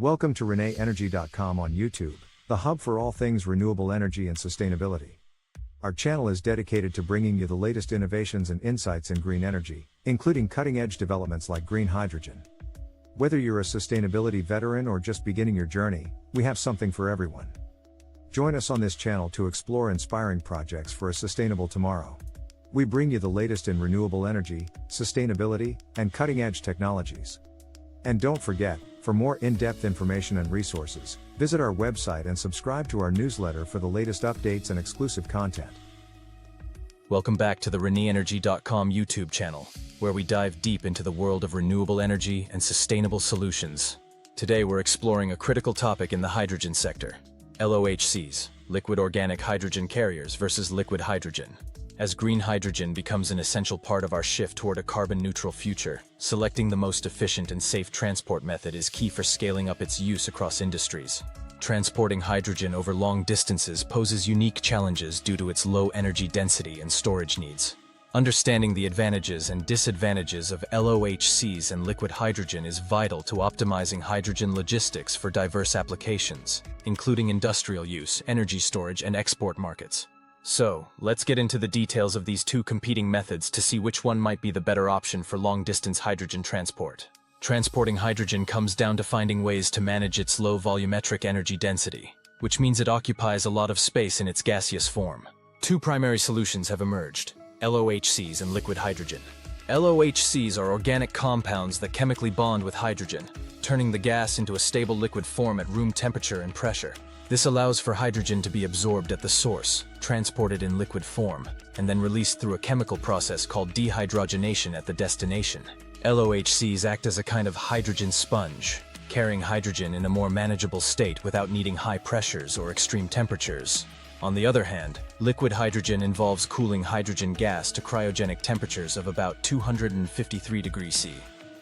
Welcome to reneenergy.com on YouTube, the hub for all things renewable energy and sustainability. Our channel is dedicated to bringing you the latest innovations and insights in green energy, including cutting-edge developments like green hydrogen. Whether you're a sustainability veteran or just beginning your journey, we have something for everyone. Join us on this channel to explore inspiring projects for a sustainable tomorrow. We bring you the latest in renewable energy, sustainability, and cutting-edge technologies. And don't forget, for more in-depth information and resources, visit our website and subscribe to our newsletter for the latest updates and exclusive content. Welcome back to the reneenergy.com YouTube channel, where we dive deep into the world of renewable energy and sustainable solutions. Today we're exploring a critical topic in the hydrogen sector: LOHCs, liquid organic hydrogen carriers versus liquid hydrogen. As green hydrogen becomes an essential part of our shift toward a carbon-neutral future, selecting the most efficient and safe transport method is key for scaling up its use across industries. Transporting hydrogen over long distances poses unique challenges due to its low energy density and storage needs. Understanding the advantages and disadvantages of LOHCs and liquid hydrogen is vital to optimizing hydrogen logistics for diverse applications, including industrial use, energy storage, and export markets. So, let's get into the details of these two competing methods to see which one might be the better option for long-distance hydrogen transport. Transporting hydrogen comes down to finding ways to manage its low volumetric energy density, which means it occupies a lot of space in its gaseous form. Two primary solutions have emerged: LOHCs and liquid hydrogen. LOHCs are organic compounds that chemically bond with hydrogen, turning the gas into a stable liquid form at room temperature and pressure. This allows for hydrogen to be absorbed at the source, transported in liquid form, and then released through a chemical process called dehydrogenation at the destination. LOHCs act as a kind of hydrogen sponge, carrying hydrogen in a more manageable state without needing high pressures or extreme temperatures. On the other hand, liquid hydrogen involves cooling hydrogen gas to cryogenic temperatures of about 253 degrees C,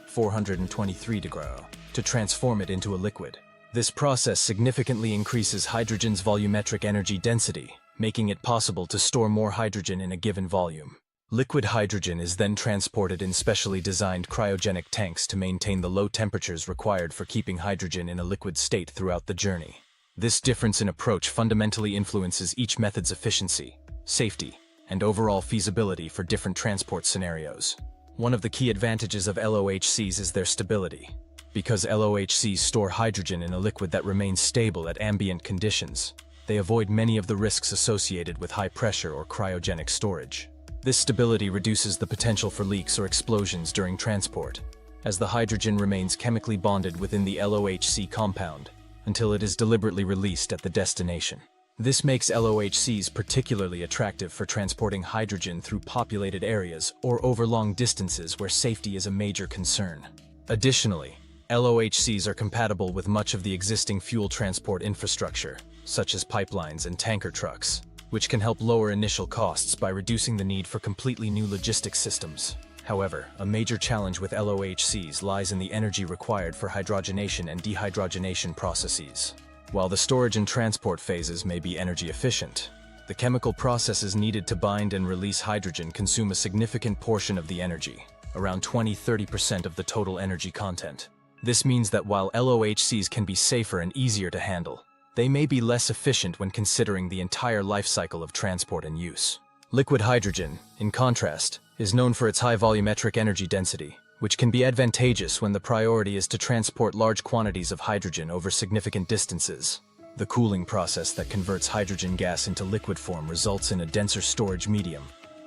423 degrees, to transform it into a liquid. This process significantly increases hydrogen's volumetric energy density, making it possible to store more hydrogen in a given volume. Liquid hydrogen is then transported in specially designed cryogenic tanks to maintain the low temperatures required for keeping hydrogen in a liquid state throughout the journey. This difference in approach fundamentally influences each method's efficiency, safety, and overall feasibility for different transport scenarios. One of the key advantages of LOHCs is their stability. Because LOHCs store hydrogen in a liquid that remains stable at ambient conditions, they avoid many of the risks associated with high pressure or cryogenic storage. This stability reduces the potential for leaks or explosions during transport, as the hydrogen remains chemically bonded within the LOHC compound until it is deliberately released at the destination. This makes LOHCs particularly attractive for transporting hydrogen through populated areas or over long distances where safety is a major concern. Additionally, LOHCs are compatible with much of the existing fuel transport infrastructure, such as pipelines and tanker trucks, which can help lower initial costs by reducing the need for completely new logistics systems. However, a major challenge with LOHCs lies in the energy required for hydrogenation and dehydrogenation processes. While the storage and transport phases may be energy efficient, the chemical processes needed to bind and release hydrogen consume a significant portion of the energy, around 20–30% of the total energy content. This means that while LOHCs can be safer and easier to handle, they may be less efficient when considering the entire life cycle of transport and use. Liquid hydrogen, in contrast, is known for its high volumetric energy density, which can be advantageous when the priority is to transport large quantities of hydrogen over significant distances. The cooling process that converts hydrogen gas into liquid form results in a denser storage medium,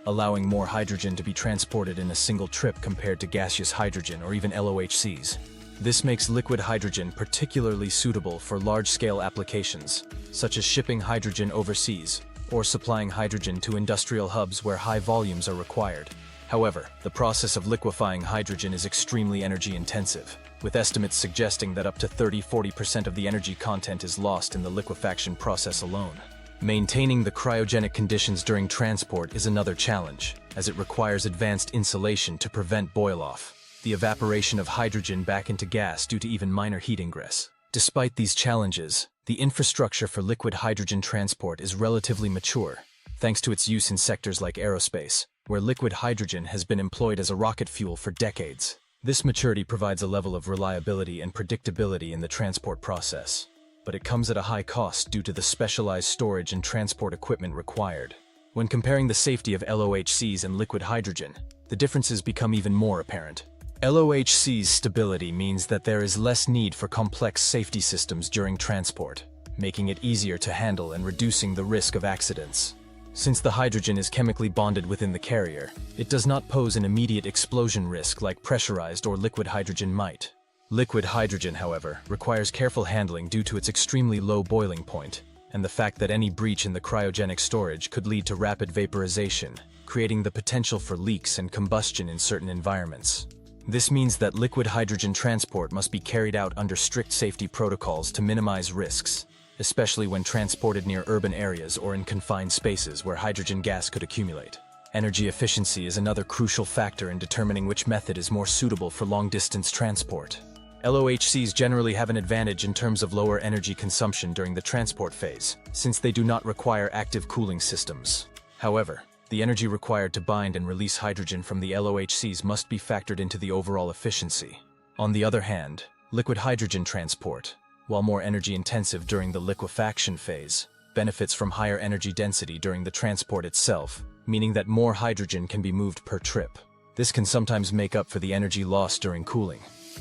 allowing more hydrogen to be transported in a single trip compared to gaseous hydrogen or even LOHCs. This makes liquid hydrogen particularly suitable for large-scale applications, such as shipping hydrogen overseas or supplying hydrogen to industrial hubs where high volumes are required. However, the process of liquefying hydrogen is extremely energy-intensive, with estimates suggesting that up to 30–40% of the energy content is lost in the liquefaction process alone. Maintaining the cryogenic conditions during transport is another challenge, as it requires advanced insulation to prevent boil-off, the evaporation of hydrogen back into gas due to even minor heat ingress. Despite these challenges, the infrastructure for liquid hydrogen transport is relatively mature, thanks to its use in sectors like aerospace, where liquid hydrogen has been employed as a rocket fuel for decades. This maturity provides a level of reliability and predictability in the transport process, but it comes at a high cost due to the specialized storage and transport equipment required. When comparing the safety of LOHCs and liquid hydrogen, the differences become even more apparent. LOHC's stability means that there is less need for complex safety systems during transport, making it easier to handle and reducing the risk of accidents. Since the hydrogen is chemically bonded within the carrier, it does not pose an immediate explosion risk like pressurized or liquid hydrogen might. Liquid hydrogen, however, requires careful handling due to its extremely low boiling point, and the fact that any breach in the cryogenic storage could lead to rapid vaporization, creating the potential for leaks and combustion in certain environments. This means that liquid hydrogen transport must be carried out under strict safety protocols to minimize risks, especially when transported near urban areas or in confined spaces where hydrogen gas could accumulate. Energy efficiency is another crucial factor in determining which method is more suitable for long-distance transport. LOHCs generally have an advantage in terms of lower energy consumption during the transport phase, since they do not require active cooling systems. However, the energy required to bind and release hydrogen from the LOHCs must be factored into the overall efficiency. On the other hand, liquid hydrogen transport, while more energy-intensive during the liquefaction phase, benefits from higher energy density during the transport itself, meaning that more hydrogen can be moved per trip. This can sometimes make up for the energy lost during cooling,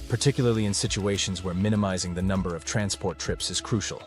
particularly in situations where minimizing the number of transport trips is crucial,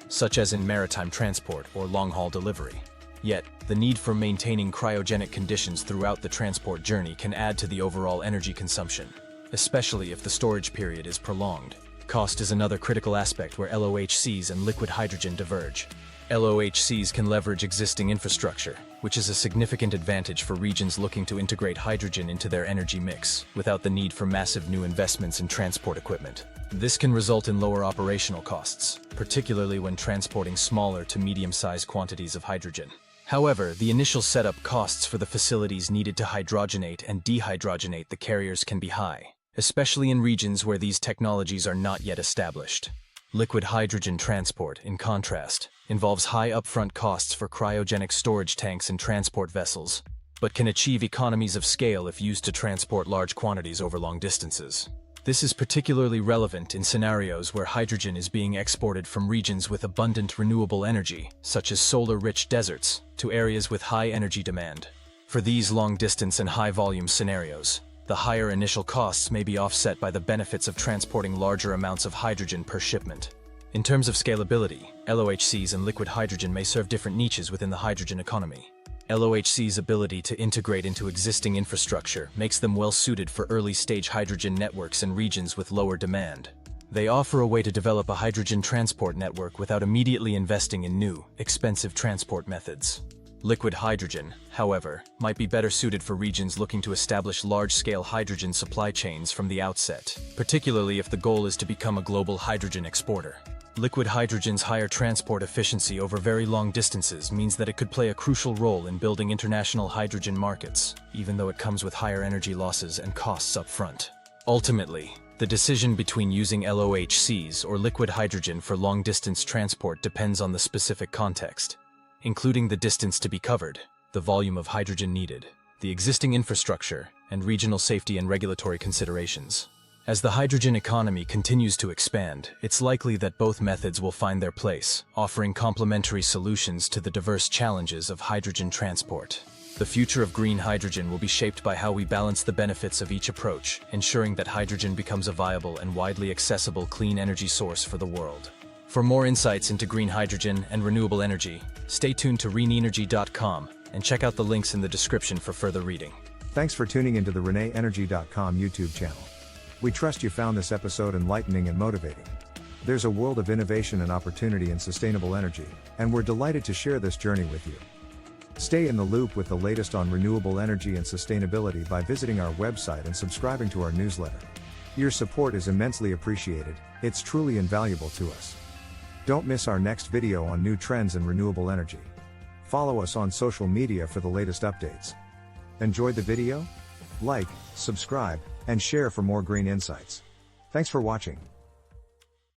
such as in maritime transport or long-haul delivery. Yet, the need for maintaining cryogenic conditions throughout the transport journey can add to the overall energy consumption, especially if the storage period is prolonged. Cost is another critical aspect where LOHCs and liquid hydrogen diverge. LOHCs can leverage existing infrastructure, which is a significant advantage for regions looking to integrate hydrogen into their energy mix, without the need for massive new investments in transport equipment. This can result in lower operational costs, particularly when transporting smaller to medium-sized quantities of hydrogen. However, the initial setup costs for the facilities needed to hydrogenate and dehydrogenate the carriers can be high, especially in regions where these technologies are not yet established. Liquid hydrogen transport, in contrast, involves high upfront costs for cryogenic storage tanks and transport vessels, but can achieve economies of scale if used to transport large quantities over long distances. This is particularly relevant in scenarios where hydrogen is being exported from regions with abundant renewable energy, such as solar-rich deserts, to areas with high energy demand. For these long-distance and high-volume scenarios, the higher initial costs may be offset by the benefits of transporting larger amounts of hydrogen per shipment. In terms of scalability, LOHCs and liquid hydrogen may serve different niches within the hydrogen economy. LOHC's ability to integrate into existing infrastructure makes them well-suited for early-stage hydrogen networks in regions with lower demand. They offer a way to develop a hydrogen transport network without immediately investing in new, expensive transport methods. Liquid hydrogen, however, might be better suited for regions looking to establish large-scale hydrogen supply chains from the outset, particularly if the goal is to become a global hydrogen exporter. Liquid hydrogen's higher transport efficiency over very long distances means that it could play a crucial role in building international hydrogen markets, even though it comes with higher energy losses and costs up front. Ultimately, the decision between using LOHCs or liquid hydrogen for long-distance transport depends on the specific context, including the distance to be covered, the volume of hydrogen needed, the existing infrastructure, and regional safety and regulatory considerations. As the hydrogen economy continues to expand, it's likely that both methods will find their place, offering complementary solutions to the diverse challenges of hydrogen transport. The future of green hydrogen will be shaped by how we balance the benefits of each approach, ensuring that hydrogen becomes a viable and widely accessible clean energy source for the world. For more insights into green hydrogen and renewable energy, stay tuned to reneenergy.com and check out the links in the description for further reading. Thanks for tuning into the reneenergy.com YouTube channel. We trust you found this episode enlightening and motivating. There's a world of innovation and opportunity in sustainable energy, and we're delighted to share this journey with you. Stay in the loop with the latest on renewable energy and sustainability by visiting our website and subscribing to our newsletter. Your support is immensely appreciated, it's truly invaluable to us. Don't miss our next video on new trends in renewable energy. Follow us on social media for the latest updates. Enjoyed the video? Like, subscribe, and share for more green insights. Thanks for watching.